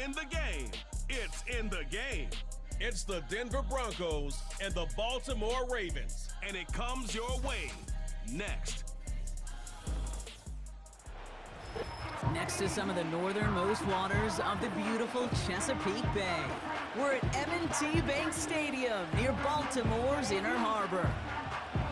in the game. It's in the game. It's the Denver Broncos and the Baltimore Ravens. And it comes your way next. Next to some of the northernmost waters of the beautiful Chesapeake Bay, we're at M&T Bank Stadium near Baltimore's Inner Harbor.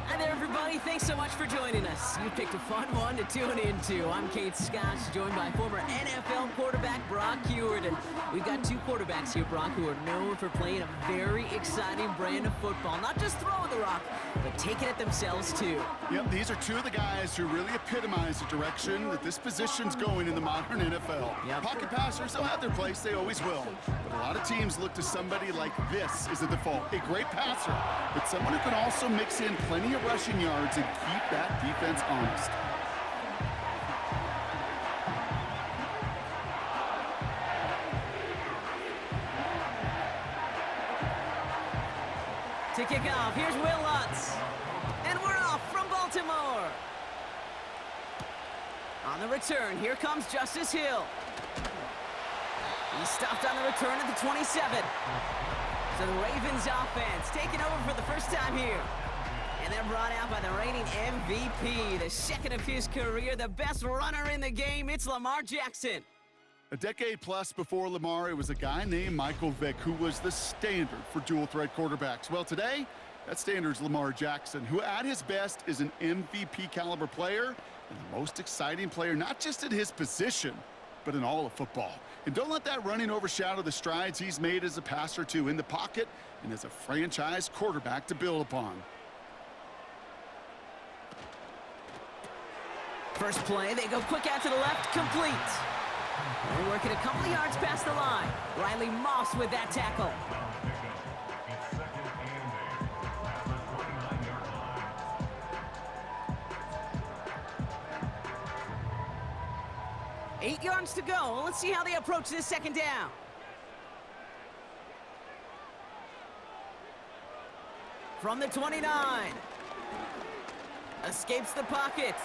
Hi there, everybody. Thanks so much for joining us. You picked a fun one to tune into. I'm Kate Scott, joined by former NFL quarterback Brock Huard. And we've got two quarterbacks here, Brock, who are known for playing a very exciting brand of football. Not just throwing the rock, but taking it themselves, too. Yep, these are two of the guys who really epitomize the direction that this position's going in the modern NFL. Yep. Pocket passers, they'll have their place. They always will. But a lot of teams look to somebody like this as a default. A great passer, but someone who can also mix in plenty of rushing yards and keep that defense honest. To kick off, here's Will Lutz. And we're off from Baltimore. On the return, here comes Justice Hill. He's stopped on the return at the 27. So the Ravens offense taking over for the first time here. And they're brought out by the reigning MVP, the second of his career, the best runner in the game. It's Lamar Jackson. A decade plus before Lamar, it was a guy named Michael Vick who was the standard for dual-threat quarterbacks. Well, today, that standard's Lamar Jackson, who at his best is an MVP-caliber player and the most exciting player, not just at his position, but in all of football. And don't let that running overshadow the strides he's made as a passer, too, in the pocket and as a franchise quarterback to build upon. First play, they go quick out to the left, complete. They're working a couple of yards past the line. Riley Moss with that tackle. Eight yards to go. Let's see how they approach this second down. From the 29. Escapes the pocket.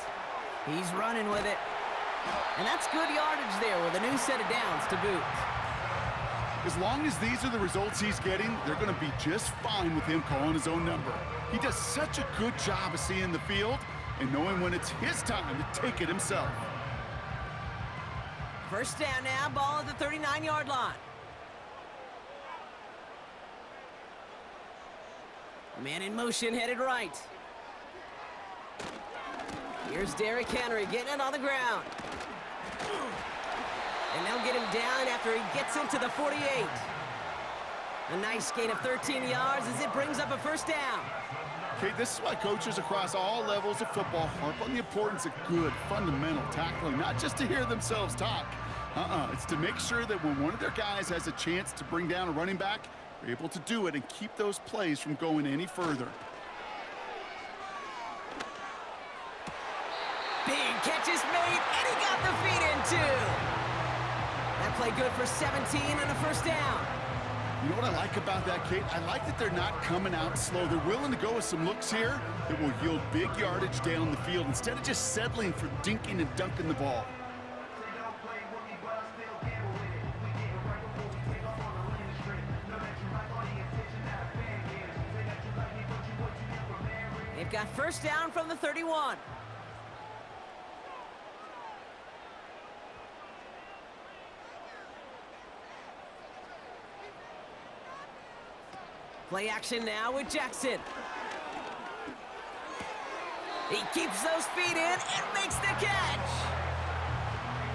He's running with it. And that's good yardage there with a new set of downs to boot. As long as these are the results he's getting, they're going to be just fine with him calling his own number. He does such a good job of seeing the field and knowing when it's his time to take it himself. First down now, ball at the 39-yard line. Man in motion, headed right. Here's Derrick Henry getting it on the ground. And they'll get him down after he gets into the 48. A nice gain of 13 yards as it brings up a first down. Okay, this is why coaches across all levels of football harp on the importance of good, fundamental tackling, not just to hear themselves talk. It's to make sure that when one of their guys has a chance to bring down a running back, they're able to do it and keep those plays from going any further. Big catch is made, and he got the feet in too. That play good for 17 and a first down. You know what I like about that, Kate? I like that they're not coming out slow. They're willing to go with some looks here that will yield big yardage down the field instead of just settling for dinking and dunking the ball. They've got first down from the 31. Play action now with Jackson. He keeps those feet in and makes the catch.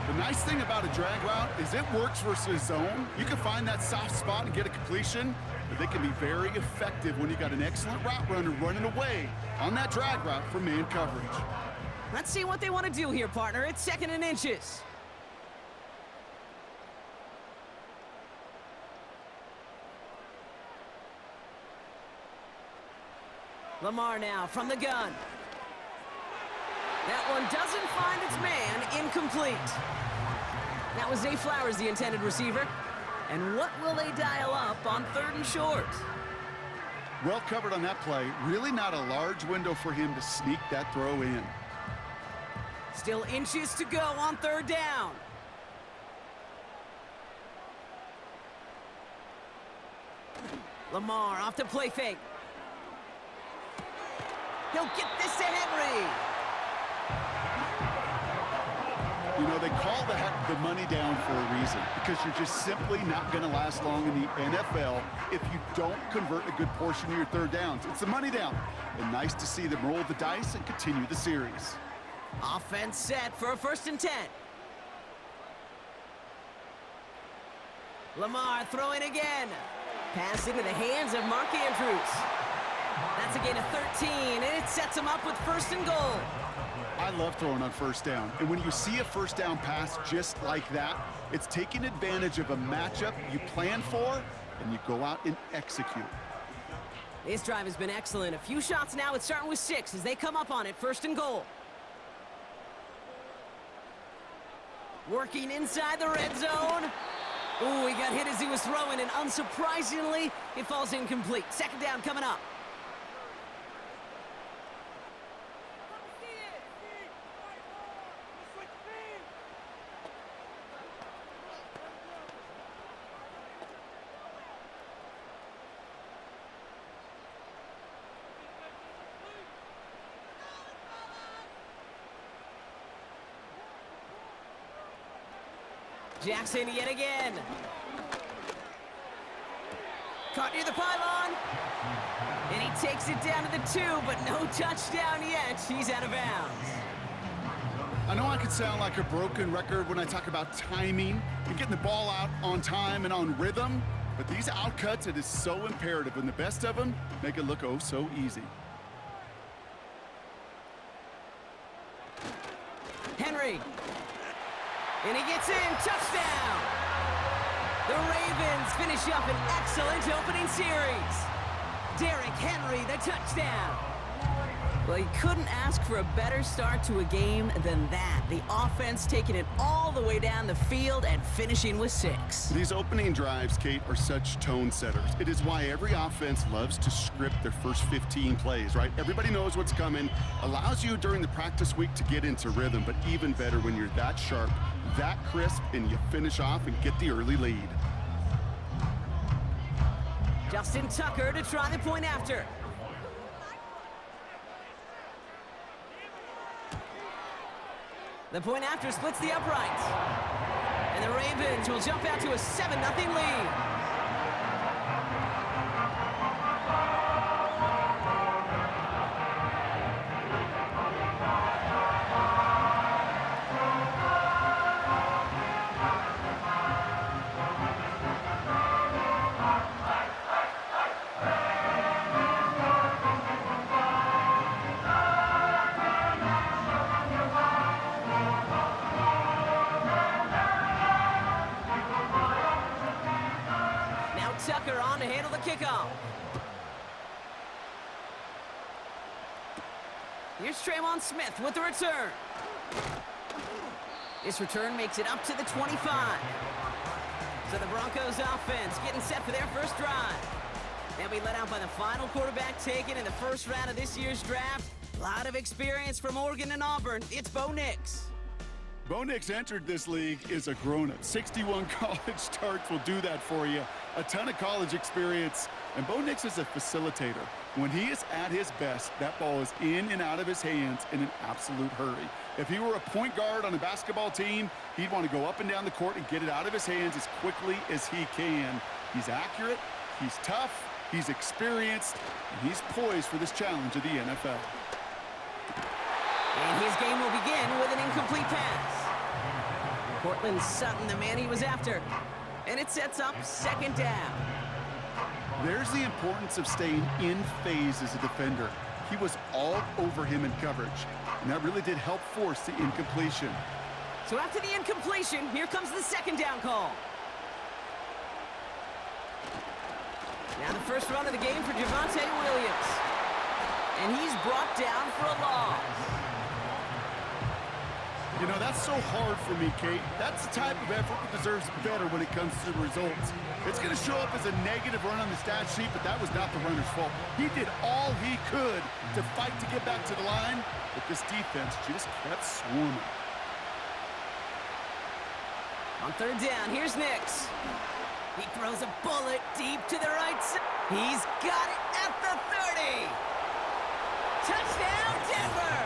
The nice thing about a drag route is it works versus zone. You can find that soft spot and get a completion, but they can be very effective when you got an excellent route runner running away on that drag route for man coverage. Let's see what they want to do here, partner. It's 2nd and inches. Lamar now from the gun. That one doesn't find its man, incomplete. That was Zay Flowers, the intended receiver. And what will they dial up on 3rd and short? Well covered on that play. Really not a large window for him to sneak that throw in. Still inches to go on 3rd down. Lamar off the play fake. He'll get this to Henry. You know, they call that the money down for a reason, because you're just simply not going to last long in the NFL if you don't convert a good portion of your third downs. It's the money down. And nice to see them roll the dice and continue the series. Offense set for a 1st and 10. Lamar throwing again. Pass into the hands of Mark Andrews. That's a gain of 13, and it sets him up with 1st and goal. I love throwing on 1st down. And when you see a 1st down pass just like that, it's taking advantage of a matchup you plan for, and you go out and execute. This drive has been excellent. A few shots now. It's starting with 6 as they come up on it. 1st and goal. Working inside the red zone. Ooh, he got hit as he was throwing, and unsurprisingly, it falls incomplete. 2nd down coming up. Jackson yet again. Caught near the pylon. And he takes it down to the 2, but no touchdown yet. He's out of bounds. I know I could sound like a broken record when I talk about timing and getting the ball out on time and on rhythm, but these outcuts, it is so imperative, and the best of them make it look oh so easy. Henry. And he gets in. Touchdown! The Ravens finish up an excellent opening series. Derrick Henry, the touchdown. Well, you couldn't ask for a better start to a game than that. The offense taking it all the way down the field and finishing with 6. These opening drives, Kate, are such tone setters. It is why every offense loves to script their first 15 plays, right? Everybody knows what's coming. Allows you during the practice week to get into rhythm, but even better when you're that sharp, that crisp, and you finish off and get the early lead. Justin Tucker to try the point after. The point after splits the uprights. And the Ravens will jump out to a 7-0 lead. Tucker on to handle the kickoff. Here's Traymon Smith with the return. This return makes it up to the 25. So the Broncos offense getting set for their first drive. They'll be led out by the final quarterback taken in the first round of this year's draft. A lot of experience from Oregon and Auburn. It's Bo Nix. Bo Nix entered this league as a grown-up. 61 college starts will do that for you. A ton of college experience. And Bo Nix is a facilitator. When he is at his best, that ball is in and out of his hands in an absolute hurry. If he were a point guard on a basketball team, he'd want to go up and down the court and get it out of his hands as quickly as he can. He's accurate, he's tough, he's experienced, and he's poised for this challenge of the NFL. And his game will begin with an incomplete pass. Cortland Sutton, the man he was after. And it sets up 2nd down. There's the importance of staying in phase as a defender. He was all over him in coverage, and that really did help force the incompletion. So after the incompletion, here comes the 2nd down call. Now the first run of the game for Javonte Williams. And he's brought down for a loss. You know, that's so hard for me, Kate. That's the type of effort that deserves better when it comes to the results. It's going to show up as a negative run on the stat sheet, but that was not the runner's fault. He did all he could to fight to get back to the line, but this defense just kept swarming. On 3rd down, here's Nix. He throws a bullet deep to the right side. He's got it at the 30. Touchdown, Denver!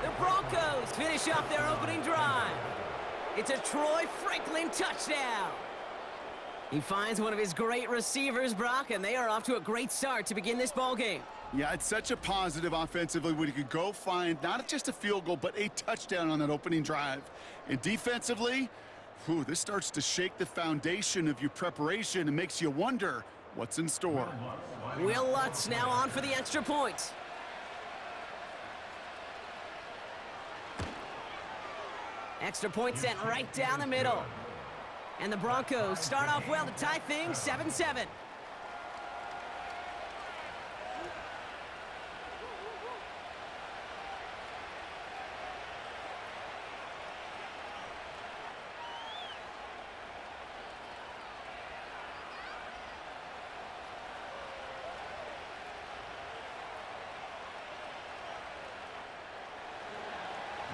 The Broncos finish off their opening drive. It's a Troy Franklin touchdown. He finds one of his great receivers, Brock, and they are off to a great start to begin this ballgame. Yeah, it's such a positive offensively when you could go find not just a field goal, but a touchdown on that opening drive. And defensively, this starts to shake the foundation of your preparation and makes you wonder what's in store. Will Lutz now on for the extra point. Extra point sent right down the middle. And the Broncos start off well to tie things 7-7.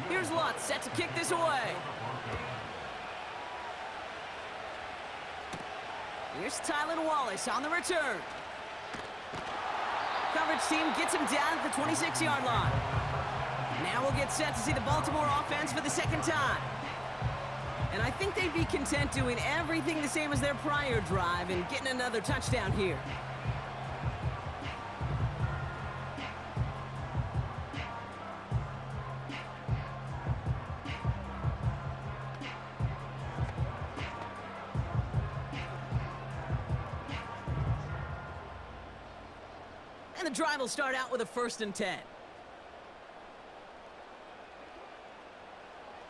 Here's Lutz set to kick this away. Here's Tylan Wallace on the return. Coverage team gets him down at the 26-yard line. Now we'll get set to see the Baltimore offense for the second time. And I think they'd be content doing everything the same as their prior drive and getting another touchdown here. And the drive will start out with a 1st and 10.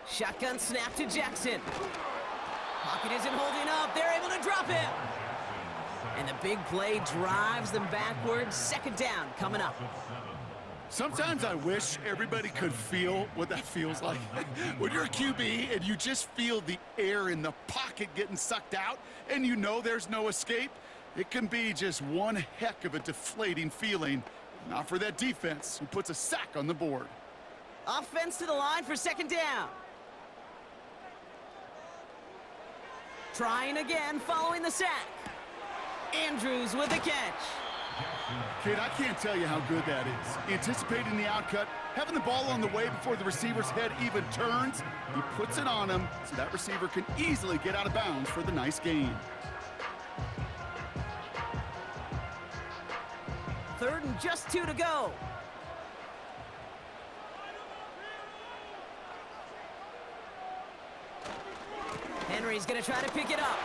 Shotgun snap to Jackson. Pocket isn't holding up. They're able to drop him. And the big play drives them backwards. 2nd down coming up. Sometimes I wish everybody could feel what that feels like. When you're a QB and you just feel the air in the pocket getting sucked out and you know there's no escape, it can be just one heck of a deflating feeling. Not for that defense who puts a sack on the board. Offense to the line for 2nd down. Trying again following the sack. Andrews with the catch. Kate, I can't tell you how good that is. Anticipating the outcut, having the ball on the way before the receiver's head even turns, he puts it on him so that receiver can easily get out of bounds for the nice gain. 3rd and just 2 to go. Henry's going to try to pick it up.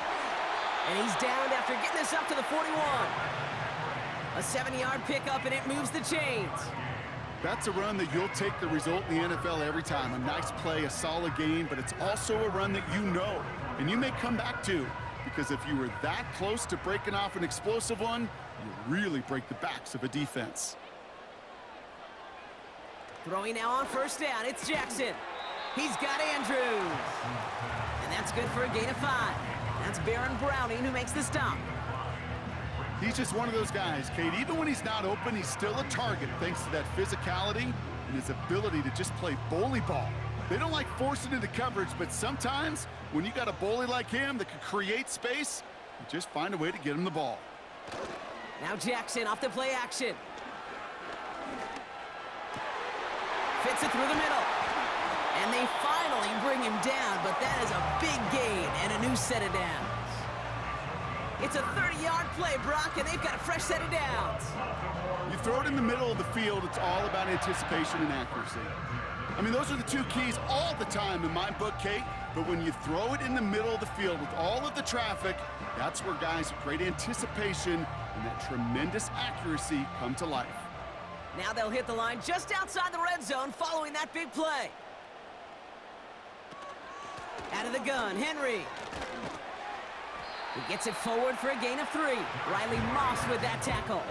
And he's downed after getting this up to the 41. A 7-yard pickup, and it moves the chains. That's a run that you'll take the result in the NFL every time. A nice play, a solid game, but it's also a run that you know, and you may come back to, because if you were that close to breaking off an explosive one, you really break the backs of a defense. Throwing now on 1st down, it's Jackson. He's got Andrews. And that's good for a gain of 5. That's Baron Browning who makes the stop. He's just one of those guys, Kate. Even when he's not open, he's still a target thanks to that physicality and his ability to just play bully ball. They don't like forcing into coverage, but sometimes when you got a bully like him that can create space, you just find a way to get him the ball. Now Jackson off the play action. Fits it through the middle. And they finally bring him down, but that is a big gain and a new set of downs. It's a 30-yard play, Brock, and they've got a fresh set of downs. You throw it in the middle of the field, it's all about anticipation and accuracy. I mean, those are the two keys all the time in my book, Kate. But when you throw it in the middle of the field with all of the traffic, that's where guys with great anticipation and that tremendous accuracy come to life. Now they'll hit the line just outside the red zone following that big play. Out of the gun, Henry. He gets it forward for a gain of 3. Riley Moss with that tackle.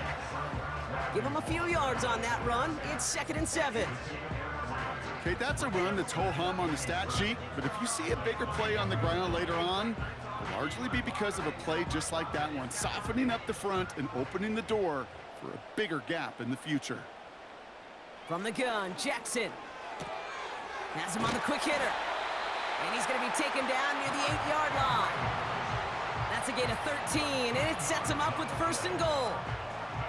Give him a few yards on that run. It's 2nd and 7. Okay, that's a run that's ho-hum on the stat sheet, but if you see a bigger play on the ground later on, it'll largely be because of a play just like that one, softening up the front and opening the door for a bigger gap in the future. From the gun, Jackson. Has him on the quick hitter. And he's going to be taken down near the 8-yard line. gain of 13, and it sets them up with 1st and goal.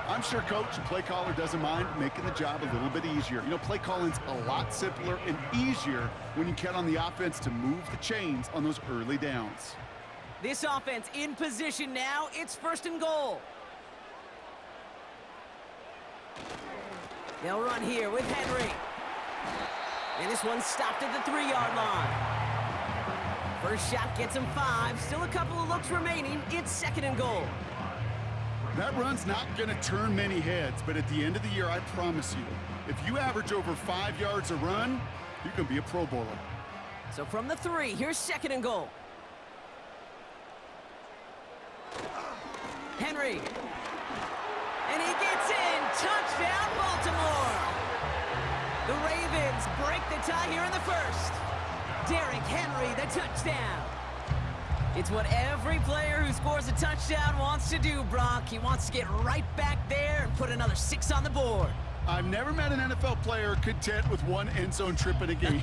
I'm sure coach and play caller doesn't mind making the job a little bit easier. You know, play calling's a lot simpler and easier when you count on the offense to move the chains on those early downs. This offense in position now. It's 1st and goal. They'll run here with Henry. And this one's stopped at the 3-yard line. First shot gets him 5. Still a couple of looks remaining. It's 2nd and goal. That run's not going to turn many heads, but at the end of the year, I promise you, if you average over 5 yards a run, you're going to be a Pro Bowler. So from the 3, here's 2nd and goal. Henry. And he gets in. Touchdown, Baltimore. The Ravens break the tie here in the 1st. Derrick Henry, the touchdown. It's what every player who scores a touchdown wants to do, Brock. He wants to get right back there and put another 6 on the board. I've never met an NFL player content with one end zone trip in a game.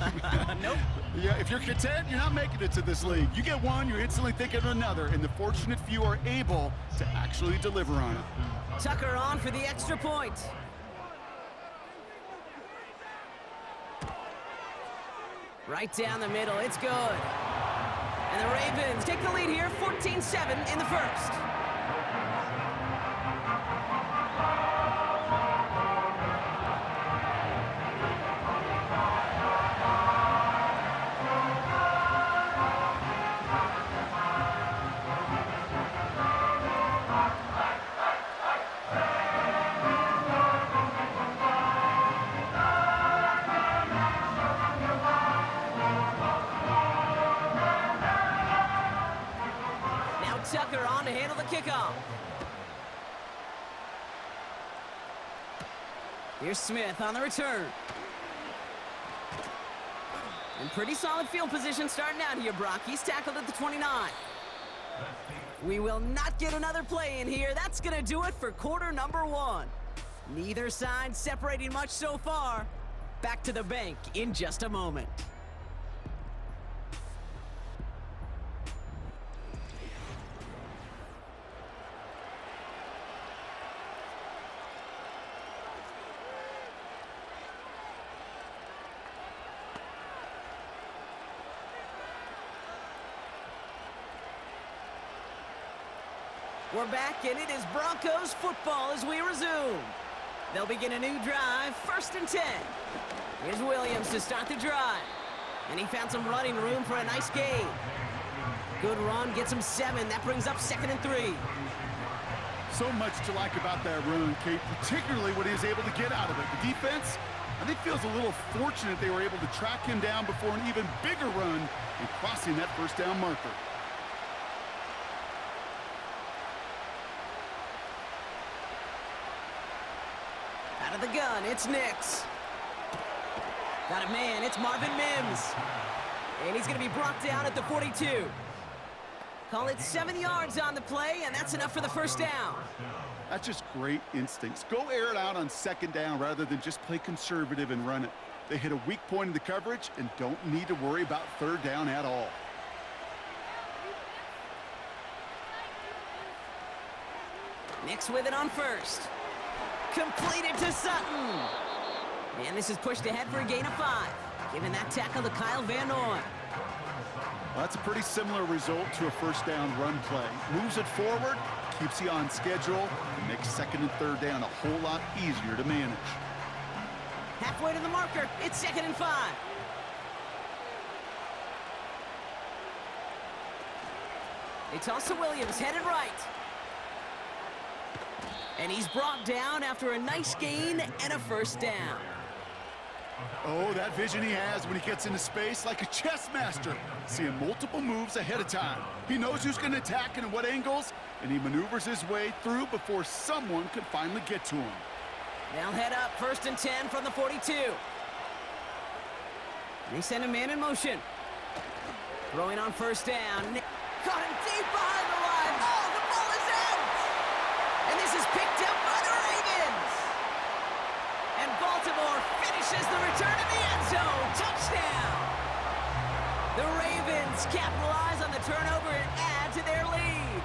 Nope. Yeah, if you're content, you're not making it to this league. You get one, you're instantly thinking of another, and the fortunate few are able to actually deliver on it. Tucker on for the extra point. Right down the middle, it's good. And the Ravens take the lead here, 14-7 in the 1st. Tucker on to handle the kickoff. Here's Smith on the return. And pretty solid field position starting out here, Brock. He's tackled at the 29. We will not get another play in here. That's going to do it for quarter number 1. Neither side separating much so far. Back to the bank in just a moment. We're back, and it is Broncos football as we resume. They'll begin a new drive, 1st and 10. Here's Williams to start the drive. And he found some running room for a nice gain. Good run, gets him 7. That brings up 2nd and 3. So much to like about that run, Kate, particularly what he was able to get out of it. The defense, I think, feels a little fortunate they were able to track him down before an even bigger run and crossing that 1st down marker. Out of the gun, it's Nix. Got a man, it's Marvin Mims. And he's going to be brought down at the 42. Call it 7 yards on the play, and that's enough for the 1st down. That's just great instincts. Go air it out on 2nd down rather than just play conservative and run it. They hit a weak point in the coverage and don't need to worry about 3rd down at all. Nix with it on 1st. Completed to Sutton. And this is pushed ahead for a gain of 5. Giving that tackle to Kyle Van Noy. Well, that's a pretty similar result to a 1st down run play. Moves it forward, keeps you on schedule, and makes 2nd and 3rd down a whole lot easier to manage. Halfway to the marker, it's 2nd and 5. They toss to Williams, headed right. And he's brought down after a nice gain and a 1st down. Oh, that vision he has when he gets into space, like a chess master, seeing multiple moves ahead of time. He knows who's going to attack and at what angles, and he maneuvers his way through before someone can finally get to him. They'll head up 1st and 10 from the 42. They send a man in motion. Throwing on 1st down. Caught him deep behind the line. Oh, the ball is out! And this is picked up by the Ravens. And Baltimore finishes the return to the end zone. Touchdown! The Ravens capitalize on the turnover and add to their lead.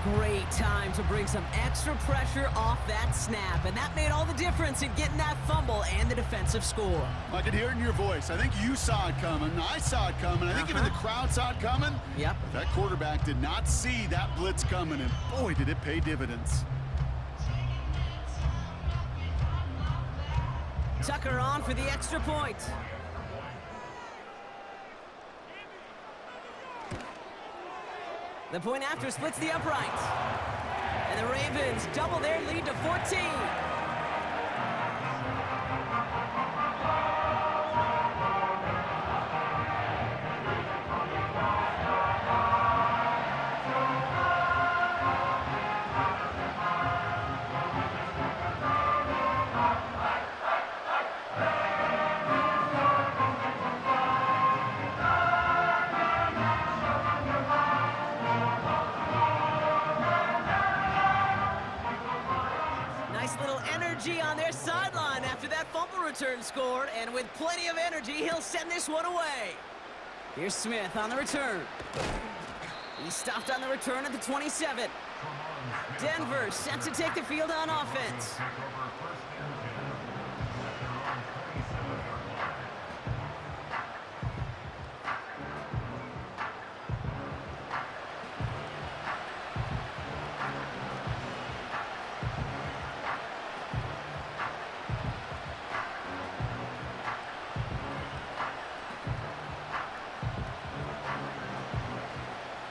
Great time to bring some extra pressure off that snap, and that made all the difference in getting that fumble and the defensive score. I could hear it in your voice. I think you saw it coming. I saw it coming. I think even the crowd saw it coming. Yep. That quarterback did not see that blitz coming, and boy, did it pay dividends. Tucker on for the extra point. The point after splits the uprights. And the Ravens double their lead to 14. On their sideline after that fumble return scored, and with plenty of energy, he'll send this one away. Here's Smith on the return. He stopped on the return at the 27. Denver set to take the field on offense.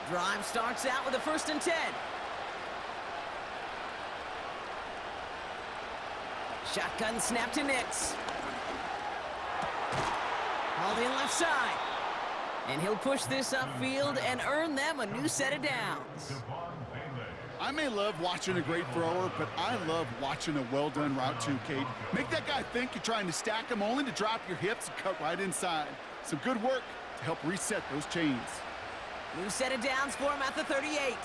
Drive starts out with a 1st and 10. Shotgun snap to Nix. All in left side. And he'll push this upfield and earn them a new set of downs. I may love watching a great thrower, but I love watching a well-done route too, Kate. Make that guy think you're trying to stack him only to drop your hips and cut right inside. Some good work to help reset those chains. New set of downs for him at the 38.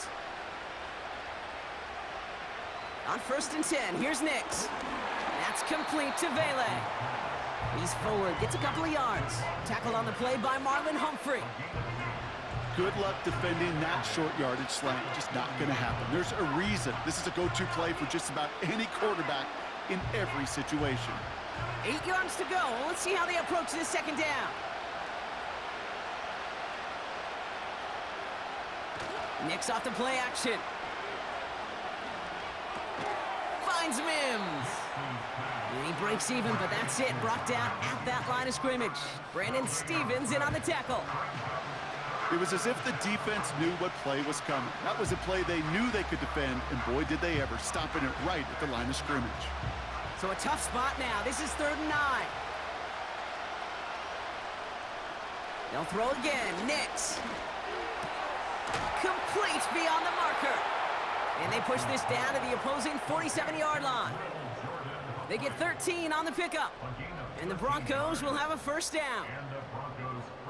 On 1st and 10, here's Nix. That's complete to Vele. He's forward, gets a couple of yards. Tackled on the play by Marlon Humphrey. Good luck defending that short yardage slant. Just not going to happen. There's a reason this is a go-to play for just about any quarterback in every situation. 8 yards to go. Let's see how they approach this 2nd down. Nix off the play action. Finds Mims. And he breaks even, but that's it. Brought down at that line of scrimmage. Brandon Stevens in on the tackle. It was as if the defense knew what play was coming. That was a play they knew they could defend, and boy, did they ever, stopping it right at the line of scrimmage. So a tough spot now. This is 3rd and 9. They'll throw again. Nix. Complete beyond the marker. And they push this down to the opposing 47-yard line. They get 13 on the pickup. And the Broncos will have a 1st down.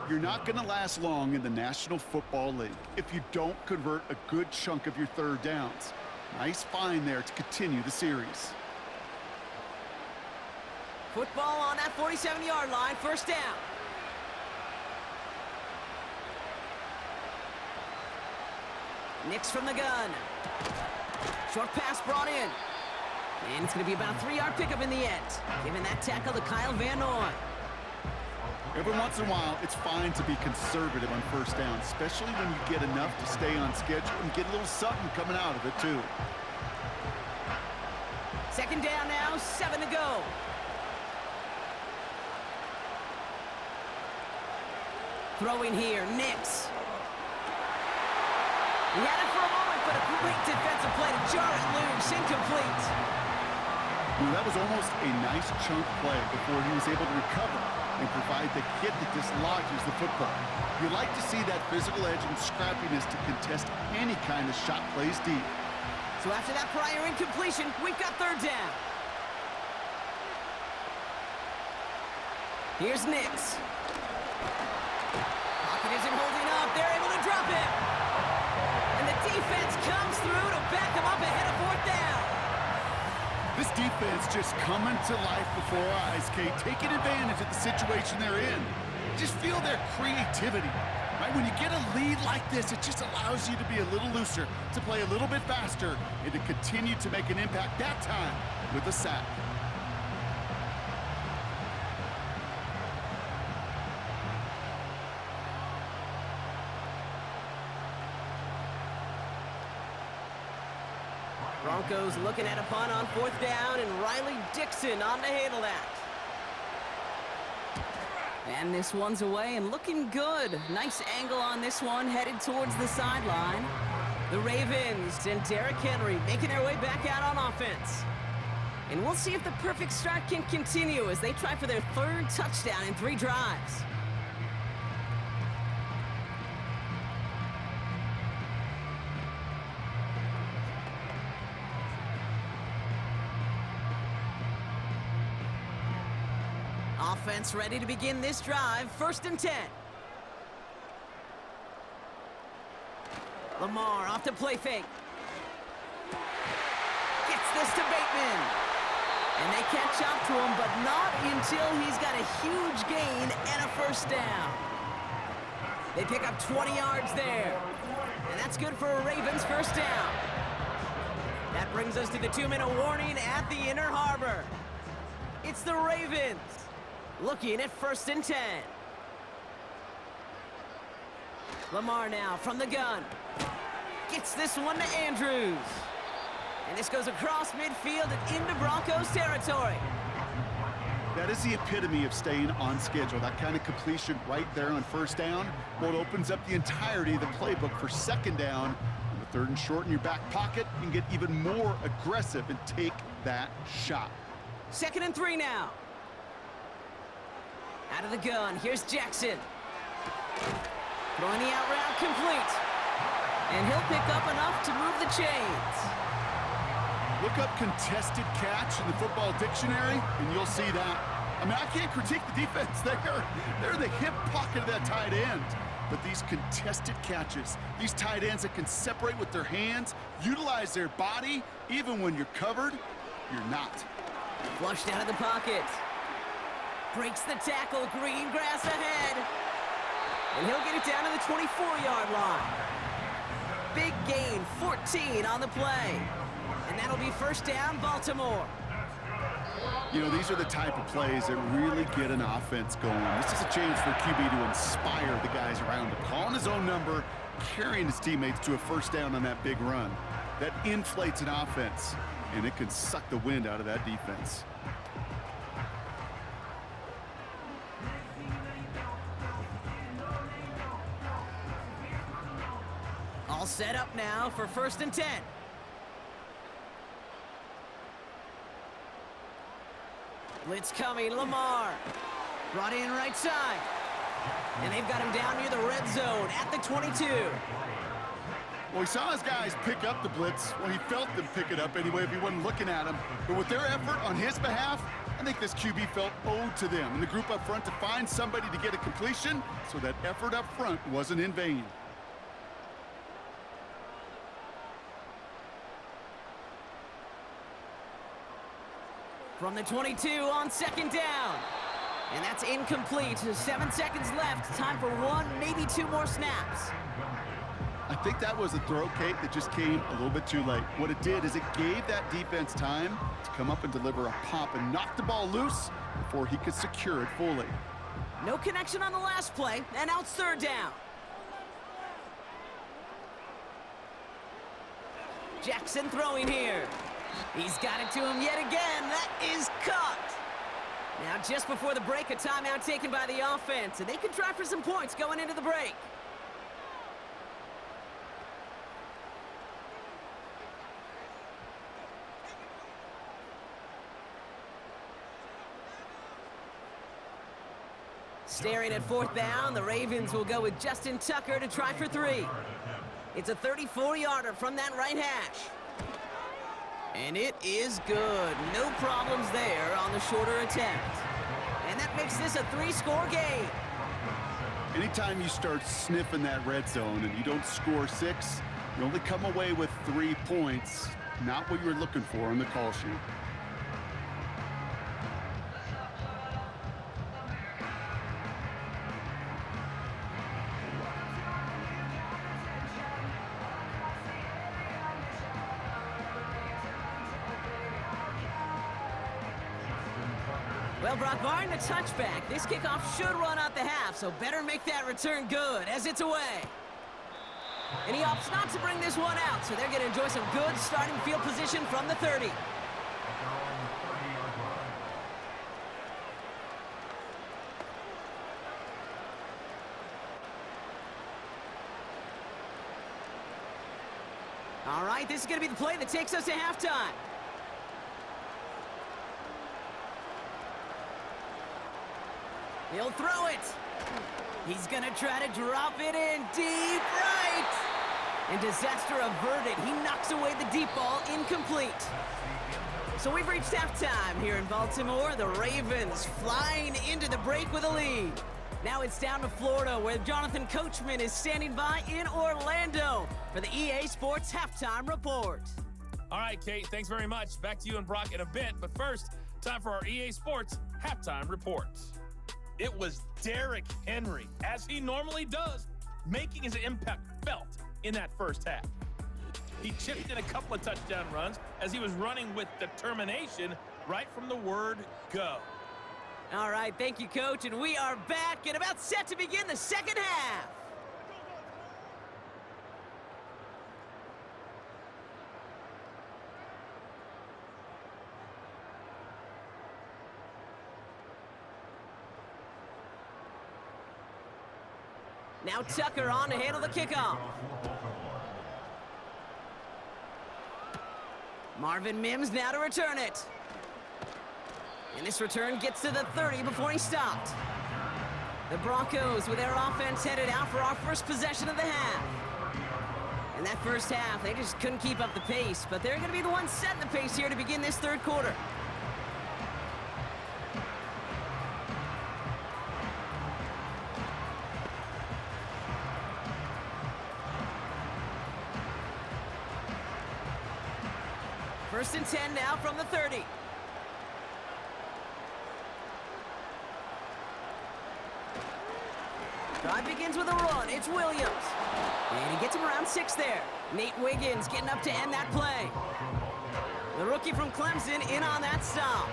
You're not going to last long in the National Football League if you don't convert a good chunk of your 3rd downs. Nice find there to continue the series. Football on that 47-yard line, 1st down. Nix from the gun. Short pass brought in. And it's going to be about a 3-yard pickup in the end. Giving that tackle to Kyle Van Noy. Every once in a while, it's fine to be conservative on 1st down, especially when you get enough to stay on schedule and get a little something coming out of it, too. 2nd down now, 7 to go. Throwing here, Nix. He had it for a moment, but a great defensive play to jar it loose, incomplete. Well, that was almost a nice chunk play before he was able to recover and provide the hit that dislodges the football. You like to see that physical edge and scrappiness to contest any kind of shot plays deep. So after that prior incompletion, we've got 3rd down. Here's Nix. Pocket isn't holding up. They're able to drop him. And the defense comes through to back him up ahead of 4th down. This defense just coming to life before our eyes, Kate, taking advantage of the situation they're in. Just feel their creativity. right? When you get a lead like this, it just allows you to be a little looser, to play a little bit faster, and to continue to make an impact that time with a sack. Broncos looking at a punt on 4th down, and Riley Dixon on to handle that. And this one's away and looking good. Nice angle on this one, headed towards the sideline. The Ravens and Derrick Henry making their way back out on offense. And we'll see if the perfect start can continue as they try for their 3rd touchdown in 3 drives. Offense ready to begin this drive. 1st and 10. Lamar off to play fake. Gets this to Bateman. And they catch up to him, but not until he's got a huge gain and a 1st down. They pick up 20 yards there. And that's good for a Ravens 1st down. That brings us to the 2-minute warning at the Inner Harbor. It's the Ravens looking at 1st and 10. Lamar now from the gun. Gets this one to Andrews. And this goes across midfield and into Broncos territory. That is the epitome of staying on schedule. That kind of completion right there on 1st down. Well, it opens up the entirety of the playbook for 2nd down. On the 3rd and short in your back pocket, you can get even more aggressive and take that shot. 2nd and 3 now. Out of the gun, here's Jackson. Throwing the out route complete. And he'll pick up enough to move the chains. Look up contested catch in the football dictionary, and you'll see that. I mean, I can't critique the defense there. They're in the hip pocket of that tight end. But these contested catches, these tight ends that can separate with their hands, utilize their body, even when you're covered, you're not. Flushed out of the pocket. Breaks the tackle, green grass ahead. And he'll get it down to the 24-yard line. Big gain, 14 on the play. And that'll be 1st down, Baltimore. You know, these are the type of plays that really get an offense going. This is a chance for QB to inspire the guys around him. Calling his own number, carrying his teammates to a 1st down on that big run. That inflates an offense, and it can suck the wind out of that defense. All set up now for 1st and 10. Blitz coming, Lamar. Brought in right side. And they've got him down near the red zone at the 22. Well, he saw his guys pick up the blitz. Well, he felt them pick it up anyway if he wasn't looking at him. But with their effort on his behalf, I think this QB felt owed to them and the group up front to find somebody to get a completion, so that effort up front wasn't in vain. From the 22 on 2nd down. And that's incomplete. 7 seconds left. Time for 1, maybe 2 more snaps. I think that was a throw, Kate, that just came a little bit too late. What it did is it gave that defense time to come up and deliver a pop and knock the ball loose before he could secure it fully. No connection on the last play, and now it's 3rd down. Jackson throwing here. He's got it to him yet again. That is cut. Now, just before the break, a timeout taken by the offense, and they can try for some points going into the break. Staring at 4th down, the Ravens will go with Justin Tucker to try for 3. It's a 34-yarder from that right hash. And it is good. No problems there on the shorter attempt. And that makes this a 3-score game. Anytime you start sniffing that red zone and you don't score 6, you only come away with 3 points. Not what you were looking for on the call sheet. Well, Brock, barring the touchback, this kickoff should run out the half, so better make that return good as it's away. And he opts not to bring this one out, so they're going to enjoy some good starting field position from the 30. All right, this is going to be the play that takes us to halftime. He'll throw it. He's going to try to drop it in deep right. And disaster averted. He knocks away the deep ball, incomplete. So we've reached halftime here in Baltimore. The Ravens flying into the break with a lead. Now it's down to Florida, where Jonathan Coachman is standing by in Orlando for the EA Sports Halftime Report. All right, Kate, thanks very much. Back to you and Brock in a bit. But first, time for our EA Sports Halftime Report. It was Derrick Henry, as he normally does, making his impact felt in that first half. He chipped in a couple of touchdown runs as he was running with determination right from the word go. All right, thank you, Coach, and we are back and about set to begin the second half. Now Tucker on to handle the kickoff. Marvin Mims now to return it. And this return gets to the 30 before he stopped. The Broncos with their offense headed out for our first possession of the half. In that first half, they just couldn't keep up the pace, but they're going to be the ones setting the pace here to begin this third quarter. First and 10 now from the 30. Drive begins with a run. It's Williams. And he gets him around 6 there. Nate Wiggins getting up to end that play. The rookie from Clemson in on that stop.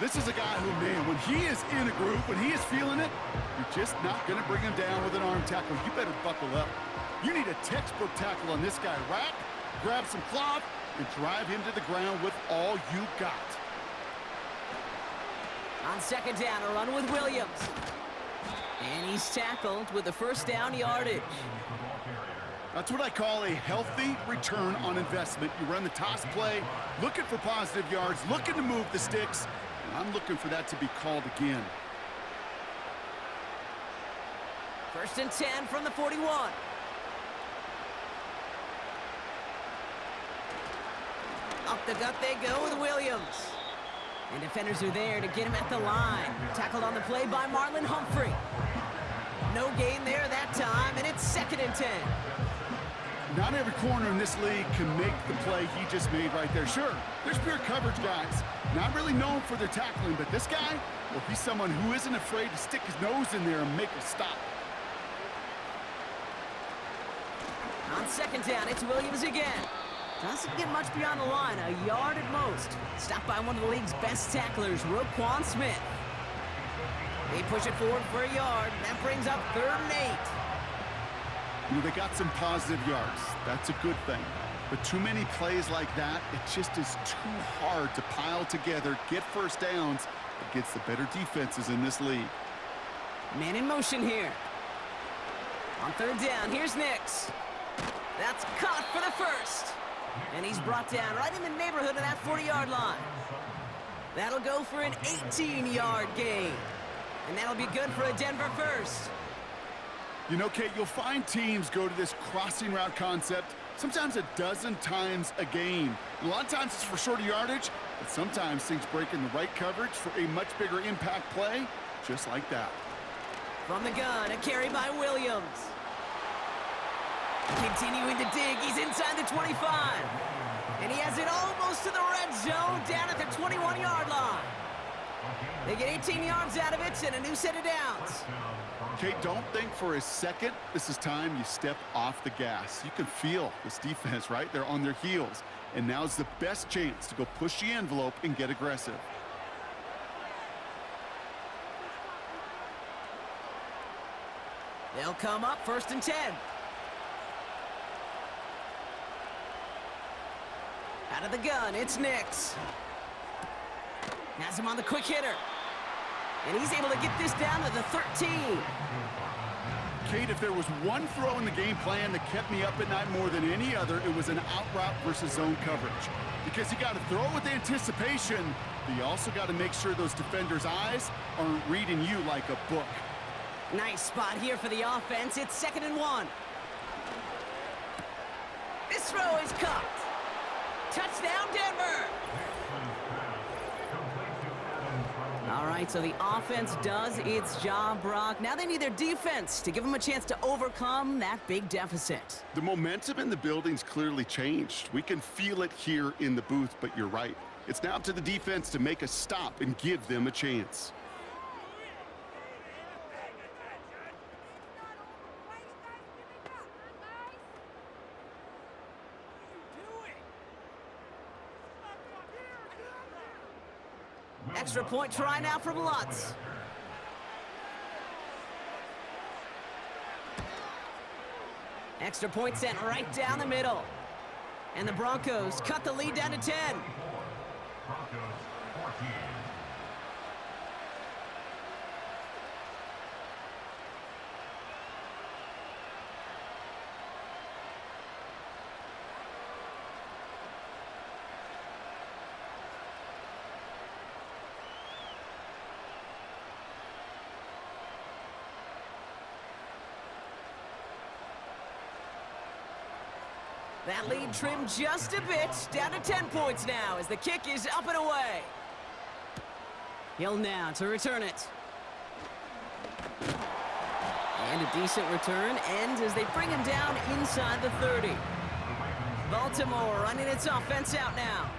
This is a guy who, man, when he is in a groove, when he is feeling it, you're just not going to bring him down with an arm tackle. You better buckle up. You need a textbook tackle on this guy. Rack, grab some cloth, and drive him to the ground with all you got. On second down, a run with Williams. And he's tackled with the first down yardage. That's what I call a healthy return on investment. You run the toss play, looking for positive yards, looking to move the sticks, and I'm looking for that to be called again. First and 10 from the 41. Up the gut they go with Williams. And defenders are there to get him at the line. Tackled on the play by Marlon Humphrey. No gain there that time, and it's second and 10. Not every corner in this league can make the play he just made right there. Sure, there's pure coverage guys, not really known for their tackling, but this guy, well, he's someone who isn't afraid to stick his nose in there and make a stop. On second down, it's Williams again. Doesn't get much beyond the line, a yard at most. Stopped by one of the league's best tacklers, Roquan Smith. They push it forward for a yard. That brings up 3rd and 8. You know, they got some positive yards. That's a good thing. But too many plays like that, it just is too hard to pile together, get first downs against the better defenses in this league. Man in motion here. On 3rd down, here's Nix. That's caught for the first. And he's brought down right in the neighborhood of that 40-yard line. That'll go for an 18-yard gain. And that'll be good for a Denver first. You know, Kate, you'll find teams go to this crossing route concept sometimes a dozen times a game. A lot of times it's for shorter yardage, but sometimes things break in the right coverage for a much bigger impact play, just like that. From the gun, a carry by Williams. Continuing to dig, he's inside the 25. And he has it almost to the red zone, down at the 21-yard line. They get 18 yards out of it and a new set of downs. Kate, don't think for a second this is time you step off the gas. You can feel this defense, right? They're on their heels. And now's the best chance to go push the envelope and get aggressive. They'll come up 1st and 10. Out of the gun, it's Nix. Has him on the quick hitter. And he's able to get this down to the 13. Kate, if there was one throw in the game plan that kept me up at night more than any other, it was an out route versus zone coverage. Because you got to throw with anticipation, but you also got to make sure those defenders' eyes aren't reading you like a book. Nice spot here for the offense. It's 2nd and 1. This throw is caught. Touchdown, Denver! All right, so the offense does its job, Brock. Now they need their defense to give them a chance to overcome that big deficit. The momentum in the building's clearly changed. We can feel it here in the booth, but you're right. It's now up to the defense to make a stop and give them a chance. Extra point try now from Lutz. Extra point sent right down the middle. And the Broncos cut the lead down to 10. Broncos 14. That lead trimmed just a bit, down to 10 points now as the kick is up and away. Hill now to return it. And a decent return ends as they bring him down inside the 30. Baltimore running its offense out now.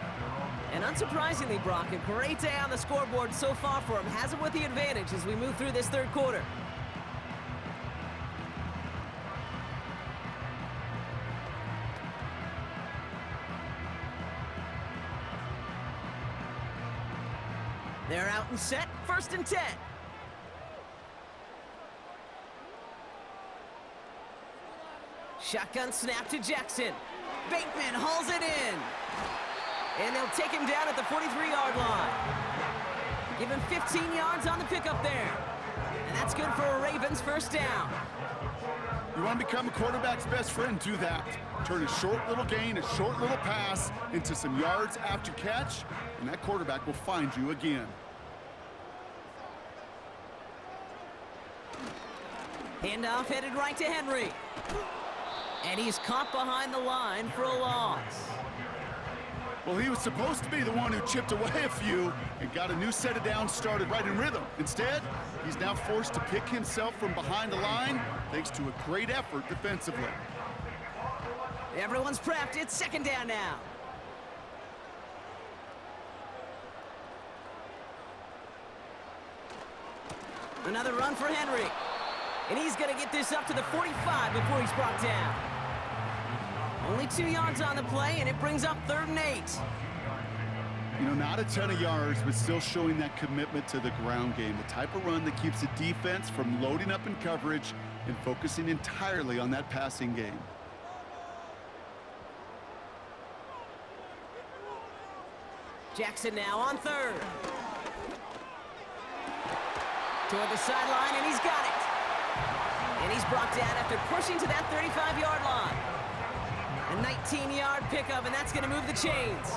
And unsurprisingly, Brock, a great day on the scoreboard so far for him. Has him with the advantage as we move through this 3rd quarter. They're out and set, 1st and 10. Shotgun snap to Jackson. Bateman hauls it in. And they'll take him down at the 43-yard line. Give him 15 yards on the pickup there. And that's good for a Ravens 1st down. You want to become a quarterback's best friend, do that. Turn a short little gain, a short little pass into some yards after catch, and that quarterback will find you again. Handoff headed right to Henry. And he's caught behind the line for a loss. Well, he was supposed to be the one who chipped away a few and got a new set of downs started right in rhythm. Instead, he's now forced to pick himself from behind the line thanks to a great effort defensively. Everyone's prepped. It's 2nd down now. Another run for Henry. And he's going to get this up to the 45 before he's brought down. Only 2 yards on the play, and it brings up 3rd and 8. You know, not a ton of yards, but still showing that commitment to the ground game. The type of run that keeps the defense from loading up in coverage and focusing entirely on that passing game. Jackson now on 3rd. Toward the sideline, and he's got it. And he's brought down after pushing to that 35-yard line. A 19-yard pickup, and that's going to move the chains.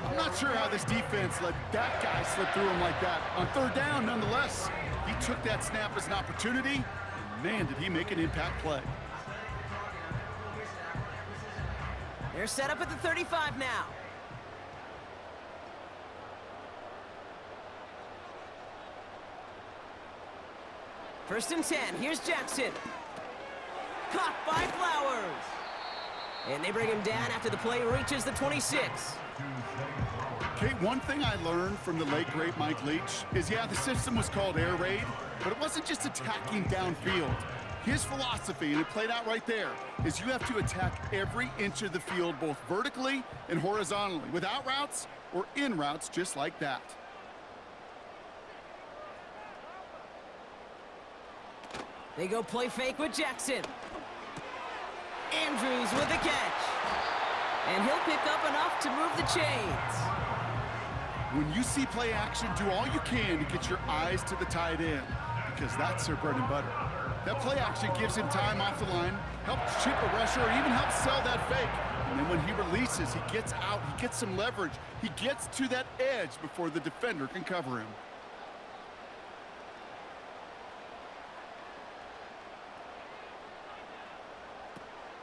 I'm not sure how this defense let that guy slip through him like that. On 3rd down, nonetheless, he took that snap as an opportunity, and man, did he make an impact play. They're set up at the 35 now. First and 10, here's Jackson. Caught by Flowers. And they bring him down after the play reaches the 26. Kate, one thing I learned from the late, great Mike Leach is, yeah, the system was called air raid, but it wasn't just attacking downfield. His philosophy, and it played out right there, is you have to attack every inch of the field, both vertically and horizontally, without routes or in routes just like that. They go play fake with Jackson. Andrews with the catch. And he'll pick up enough to move the chains. When you see play action, do all you can to get your eyes to the tight end, because that's their bread and butter. That play action gives him time off the line, helps chip a rusher, or even helps sell that fake. And then when he releases, he gets out, he gets some leverage. He gets to that edge before the defender can cover him.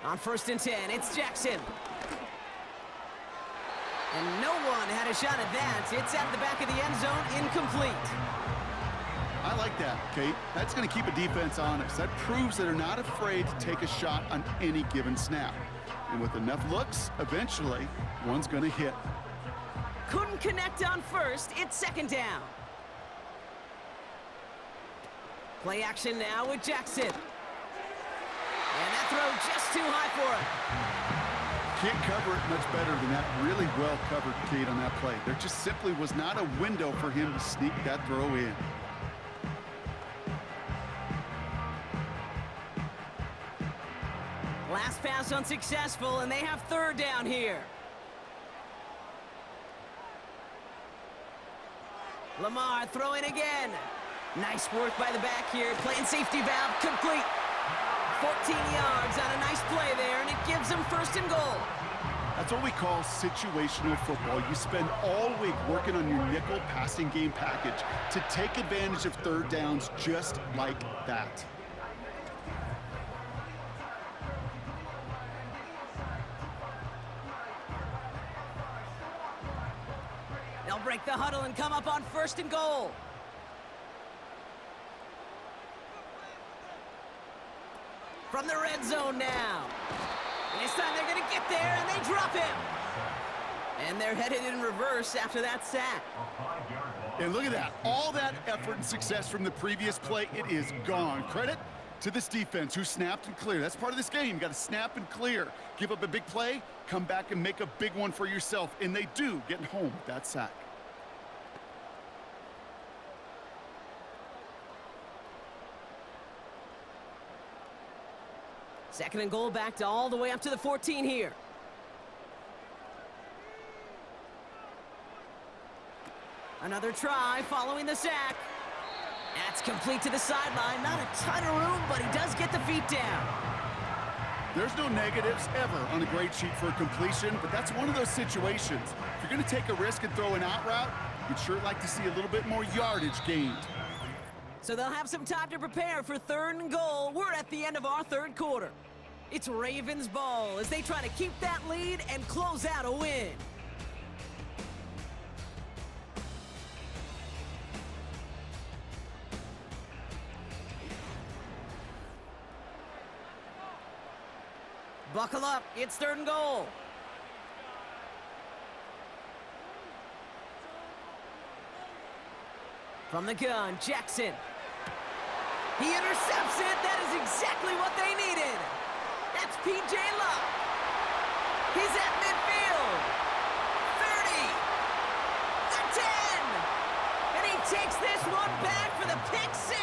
On 1st and 10, it's Jackson. And no one had a shot at that. It's at the back of the end zone, incomplete. I like that, Kate. That's going to keep a defense honest. That proves that they're not afraid to take a shot on any given snap. And with enough looks, eventually, one's going to hit. Couldn't connect on 1st. It's 2nd down. Play action now with Jackson. And that throw just too high for him. Can't cover it much better than that. Really well covered, Kate, on that play. There just simply was not a window for him to sneak that throw in. Last pass unsuccessful, and they have 3rd down here. Lamar throwing again. Nice work by the back here. Playing safety valve complete. 14 yards on a nice play there, and it gives them 1st and goal. That's what we call situational football. You spend all week working on your nickel passing game package to take advantage of 3rd downs just like that. They'll break the huddle and come up on 1st and goal. From the red zone now. And this time they're going to get there, and they drop him. And they're headed in reverse after that sack. And look at that. All that effort and success from the previous play, it is gone. Credit to this defense who snapped and cleared. That's part of this game. You got to snap and clear. Give up a big play, come back and make a big one for yourself. And they do, getting home with that sack. Second and goal, backed all the way up to the 14 here. Another try following the sack. That's complete to the sideline. Not a ton of room, but he does get the feet down. There's no negatives ever on a grade sheet for a completion, but that's one of those situations. If you're going to take a risk and throw an out route, you'd sure like to see a little bit more yardage gained. So they'll have some time to prepare for 3rd and goal. We're at the end of our 3rd quarter. It's Ravens ball as they try to keep that lead and close out a win. Buckle up, it's 3rd and goal. From the gun, Jackson. He intercepts it. That is exactly what they needed. That's P.J. Locke. He's at midfield. 30. The 10. And he takes this one back for the pick 6.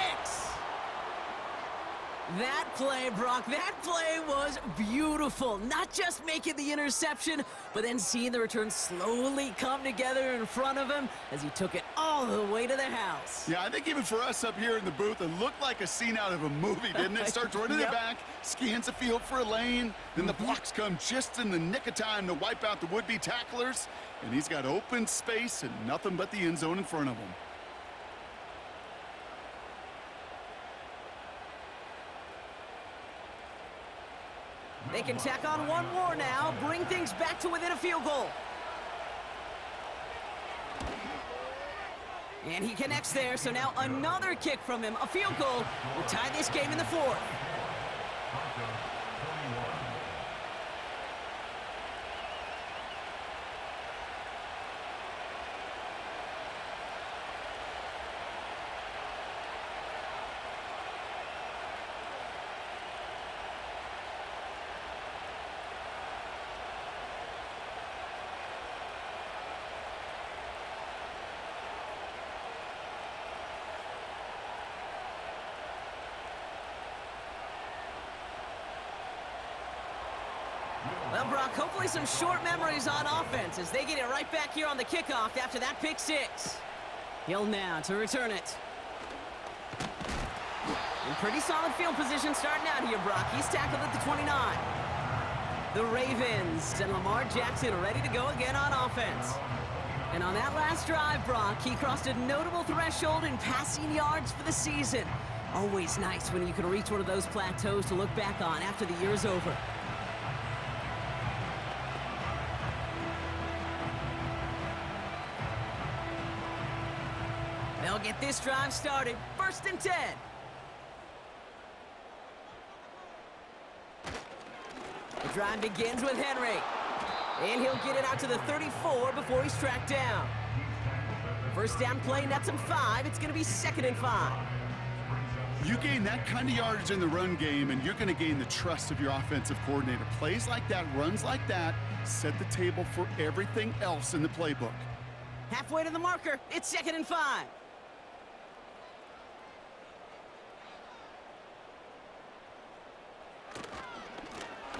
That play, Brock, that play was beautiful. Not just making the interception, but then seeing the return slowly come together in front of him as he took it all the way to the house. Yeah, I think even for us up here in the booth, it looked like a scene out of a movie, didn't it? Starts running it back, scans the field for a lane, then the blocks come just in the nick of time to wipe out the would-be tacklers, and he's got open space and nothing but the end zone in front of him. They can tack on one more now, bring things back to within a field goal. And he connects there, so now another kick from him, a field goal, will tie this game in the 4th. Well, Brock, hopefully some short memories on offense as they get it right back here on the kickoff after that pick six. He'll now to return it. In pretty solid field position starting out here, Brock. He's tackled at the 29. The Ravens and Lamar Jackson are ready to go again on offense. And on that last drive, Brock, he crossed a notable threshold in passing yards for the season. Always nice when you can reach one of those plateaus to look back on after the year's over. They'll get this drive started. 1st and 10. The drive begins with Henry. And he'll get it out to the 34 before he's tracked down. First down play, nets him 5. It's going to be 2nd and 5. You gain that kind of yardage in the run game, and you're going to gain the trust of your offensive coordinator. Plays like that, runs like that, set the table for everything else in the playbook. Halfway to the marker. It's 2nd and 5.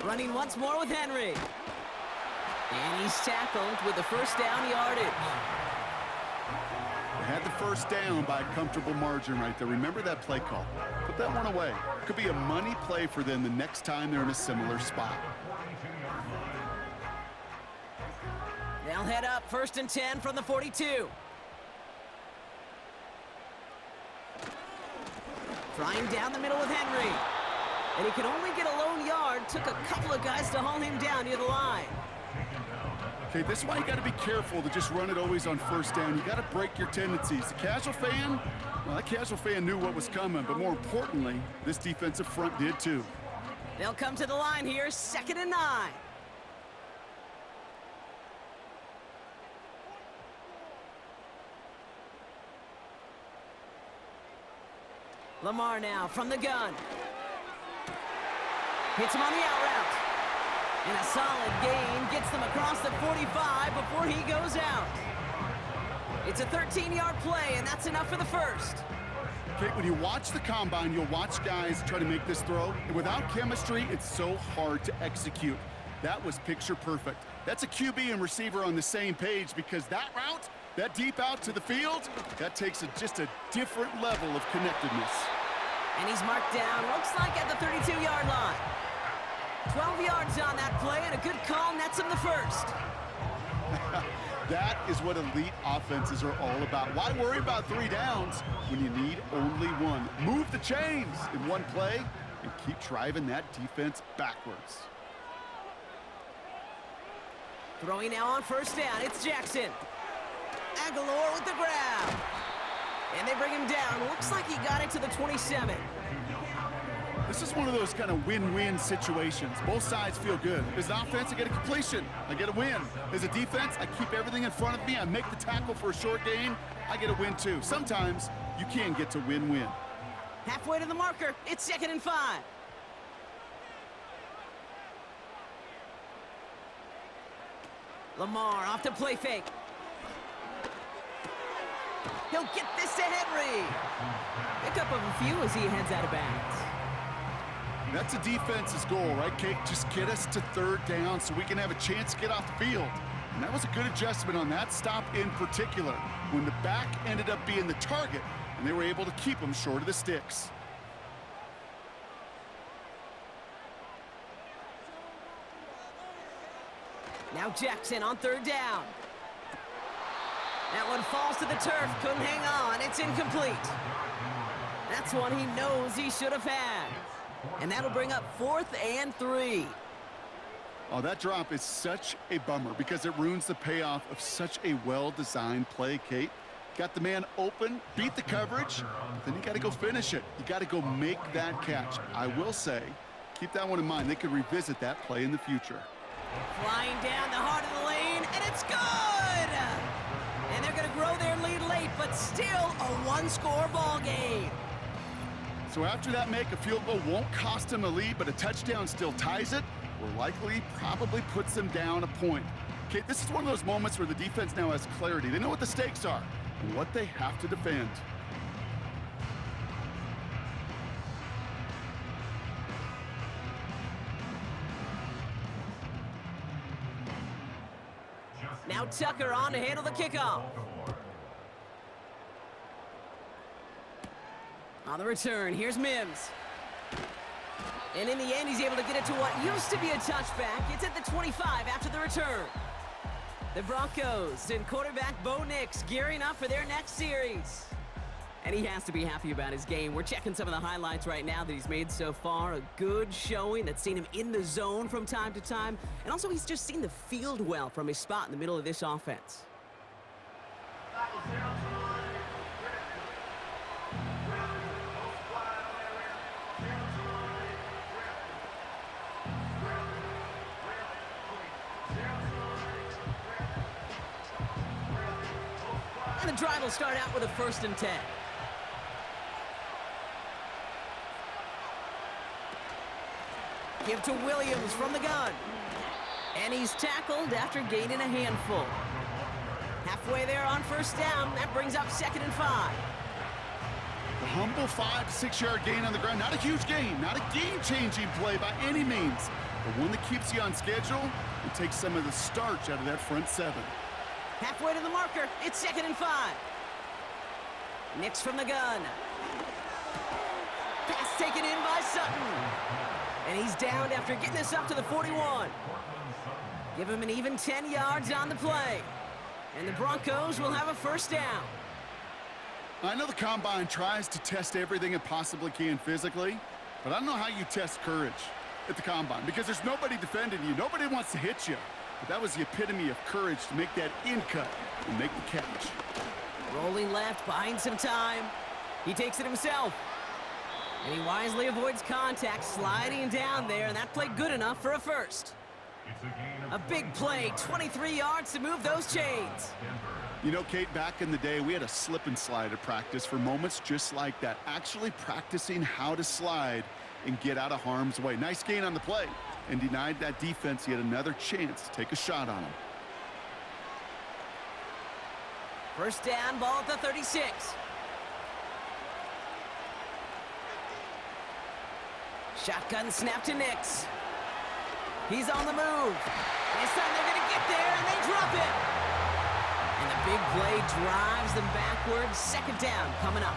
Running once more with Henry. And he's tackled with the first down yardage. They had the first down by a comfortable margin right there. Remember that play call. Put that one away. Could be a money play for them the next time they're in a similar spot. They'll head up 1st and 10 from the 42. Trying down the middle with Henry. And he could only get a lone yard. Took a couple of guys to haul him down near the line. Okay, this is why you got to be careful to just run it always on first down. You got to break your tendencies. The casual fan, well, that casual fan knew what was coming, but more importantly, this defensive front did too. They'll come to the line here, 2nd and 9. Lamar now from the gun. Hits him on the out route. And a solid gain gets them across the 45 before he goes out. It's a 13-yard play, and that's enough for the first. Okay, when you watch the combine, you'll watch guys try to make this throw. And without chemistry, it's so hard to execute. That was picture perfect. That's a QB and receiver on the same page because that route, that deep out to the field, that takes just a different level of connectedness. And he's marked down, looks like at the 32-yard line. 12 yards on that play, and a good call nets him the first. That is what elite offenses are all about. Why worry about 3 downs when you need only 1? Move the chains in one play and keep driving that defense backwards. Throwing now on first down, it's Jackson. Aguilar with the grab. And they bring him down. Looks like he got it to the 27. This is one of those kind of win-win situations. Both sides feel good. As an offense, I get a completion. I get a win. As a defense, I keep everything in front of me. I make the tackle for a short gain. I get a win, too. Sometimes you can get to win-win. Halfway to the marker. It's 2nd and 5. Lamar off the play fake. He'll get this to Henry. Pickup of a few as he heads out of bounds. That's a defense's goal, right, Kate? Just get us to 3rd down so we can have a chance to get off the field. And that was a good adjustment on that stop in particular, when the back ended up being the target, and they were able to keep him short of the sticks. Now Jackson on 3rd down. That one falls to the turf, couldn't hang on, it's incomplete. That's one he knows he should have had. And that'll bring up 4th and 3. Oh, that drop is such a bummer because it ruins the payoff of such a well-designed play, Kate. Got the man open, beat the coverage, but then you got to go finish it. You got to go make that catch. I will say, keep that one in mind. They could revisit that play in the future. Flying down the heart of the lane, and it's good! And they're going to grow their lead late, but still a 1-score ball game. So after that make, a field goal won't cost them a lead, but a touchdown still ties it, or likely probably puts them down a point. Okay, this is one of those moments where the defense now has clarity. They know what the stakes are and what they have to defend. Now Tucker on to handle the kickoff. On the return, here's Mims. And in the end, he's able to get it to what used to be a touchback. It's at the 25 after the return. The Broncos and quarterback Bo Nix gearing up for their next series. And he has to be happy about his game. We're checking some of the highlights right now that he's made so far. A good showing that's seen him in the zone from time to time. And also, he's just seen the field well from his spot in the middle of this offense. And the drive will start out with a 1st and 10. Give to Williams from the gun. And he's tackled after gaining a handful. Halfway there on 1st down. That brings up 2nd and 5. A humble 5 to 6 yard gain on the ground. Not a huge gain, not a game-changing play by any means, but one that keeps you on schedule and takes some of the starch out of that front 7. Halfway to the marker. It's 2nd and 5. Nix from the gun. Pass taken in by Sutton. And he's downed after getting this up to the 41. Give him an even 10 yards on the play. And the Broncos will have a 1st down. I know the Combine tries to test everything it possibly can physically, but I don't know how you test courage at the Combine because there's nobody defending you. Nobody wants to hit you. But that was the epitome of courage to make that in cut and make the catch. Rolling left, buying some time. He takes it himself. And he wisely avoids contact, sliding down there, and that played good enough for a 1st. A big play, 23 yards to move those chains. You know, Kate, back in the day, we had a slip and slide at practice for moments just like that. Actually practicing how to slide and get out of harm's way. Nice gain on the play, and denied that defense yet another chance to take a shot on him. 1st down, ball at the 36. Shotgun snap to Nix. He's on the move. This time they're going to get there, and they drop it. And the big play drives them backwards. 2nd down coming up.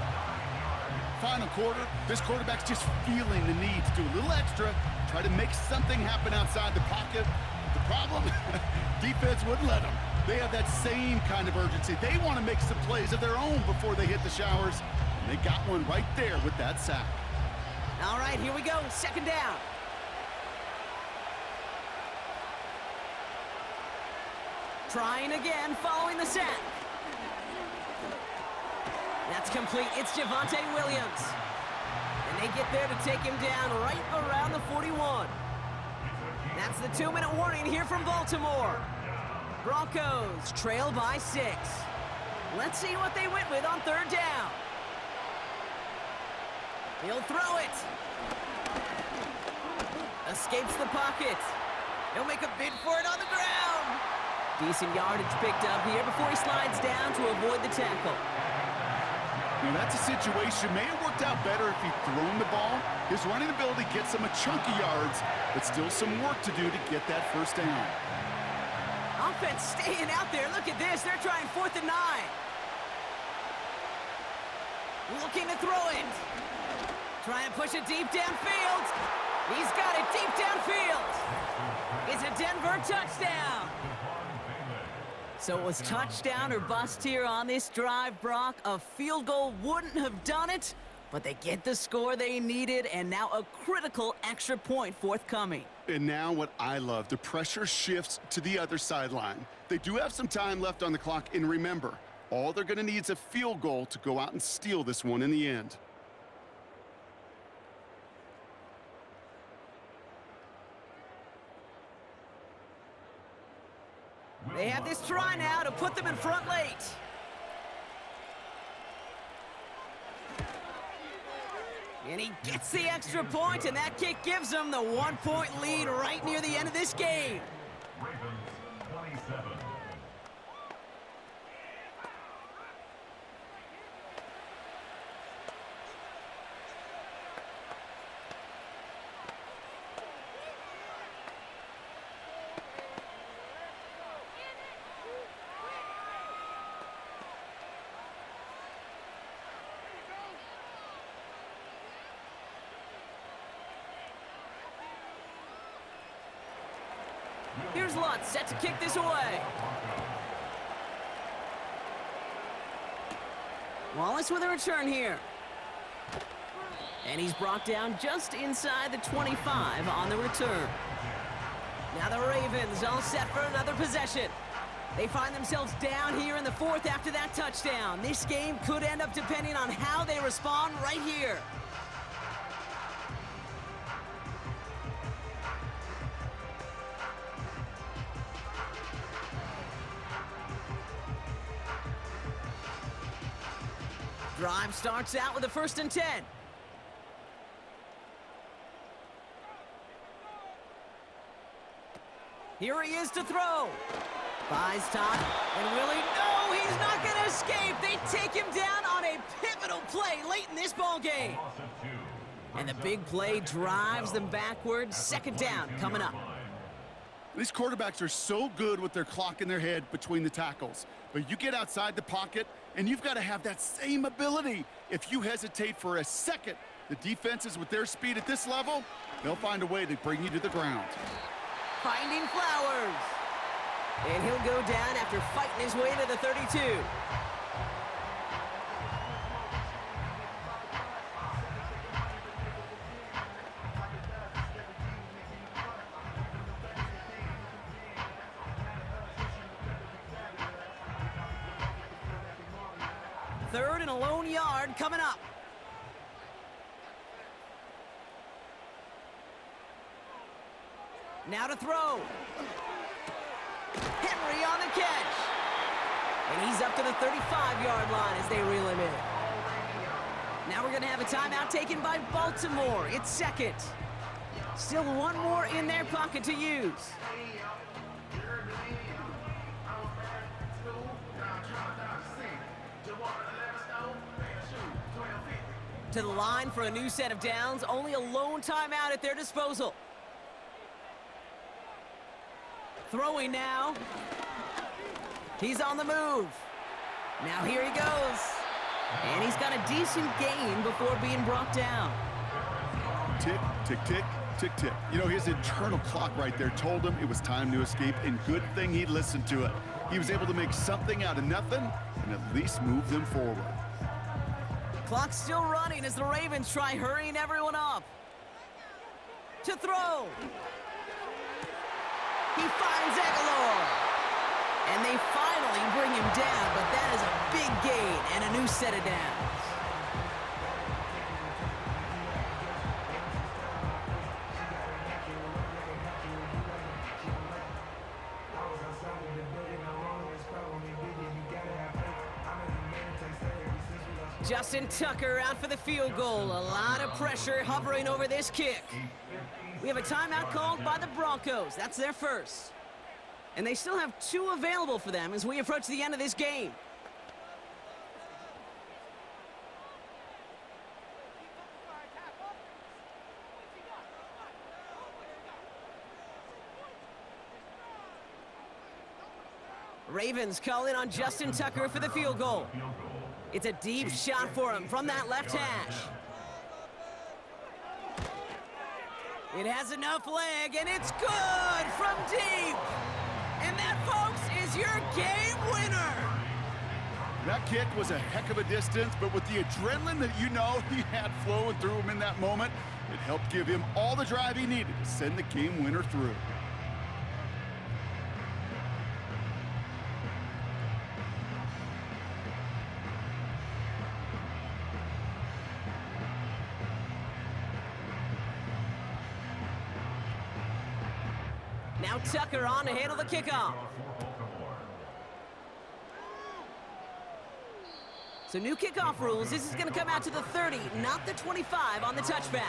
Final quarter, this quarterback's just feeling the need to do a little extra, try to make something happen outside the pocket. The problem, defense wouldn't let them. They have that same kind of urgency. They want to make some plays of their own before they hit the showers. And they got one right there with that sack. All right, here we go. 2nd down. Trying again, following the sack. That's complete. It's Javonte Williams. And they get there to take him down right around the 41. That's the 2-minute warning here from Baltimore. Broncos trail by 6. Let's see what they went with on 3rd down. He'll throw it. Escapes the pocket. He'll make a bid for it on the ground. Decent yardage picked up here before he slides down to avoid the tackle. Now that's a situation, may have worked out better if he'd thrown the ball. His running ability gets him a chunk of yards, but still some work to do to get that 1st down. Offense staying out there. Look at this. They're trying 4th and 9. Looking to throw it. Trying to push it deep downfield. He's got it deep downfield. It's a Denver touchdown. So it was touchdown or bust here on this drive, Brock. A field goal wouldn't have done it, but they get the score they needed, and now a critical extra point forthcoming. And now what I love, the pressure shifts to the other sideline. They do have some time left on the clock, and remember, all they're going to need is a field goal to go out and steal this one in the end. They have this try now to put them in front late. And he gets the extra point, and that kick gives them the 1-point lead right near the end of this game. Ravens 27. Here's Lutz set to kick this away. Wallace with a return here. And he's brought down just inside the 25 on the return. Now the Ravens all set for another possession. They find themselves down here in the fourth after that touchdown. This game could end up depending on how they respond right here. Drive starts out with a 1st and 10. Here he is to throw. Buys time, and will he? No, he's not going to escape. They take him down on a pivotal play late in this ball game. And the big play drives them backwards. 2nd down coming up. These quarterbacks are so good with their clock in their head between the tackles. But you get outside the pocket, and you've got to have that same ability. If you hesitate for a second, the defenses with their speed at this level, they'll find a way to bring you to the ground. Finding Flowers. And he'll go down after fighting his way to the 32. Third and a lone yard coming up. Now to throw. Henry on the catch. And he's up to the 35-yard line as they reel him in. Now we're going to have a timeout taken by Baltimore. It's 2nd. Still one more in their pocket to use. To the line for a new set of downs. Only a lone timeout at their disposal. Throwing now. He's on the move. Now here he goes. And he's got a decent gain before being brought down. Tick, tick, tick, tick, tick. You know, his internal clock right there told him it was time to escape, and good thing he listened to it. He was able to make something out of nothing and at least move them forward. Clock's still running as the Ravens try hurrying everyone up. To throw. He finds Aguilar. And they finally bring him down, but that is a big gain and a new set of downs. Justin Tucker out for the field goal. A lot of pressure hovering over this kick. We have a timeout called by the Broncos. That's their first. And they still have 2 available for them as we approach the end of this game. Ravens call in on Justin Tucker for the field goal. It's a deep shot for him from that left hash. It has enough leg, and it's good from deep. And that, folks, is your game winner. That kick was a heck of a distance, but with the adrenaline that you know he had flowing through him in that moment, it helped give him all the drive he needed to send the game winner through. Now Tucker on to handle the kickoff. So new kickoff rules. This is going to come out to the 30, not the 25 on the touchback.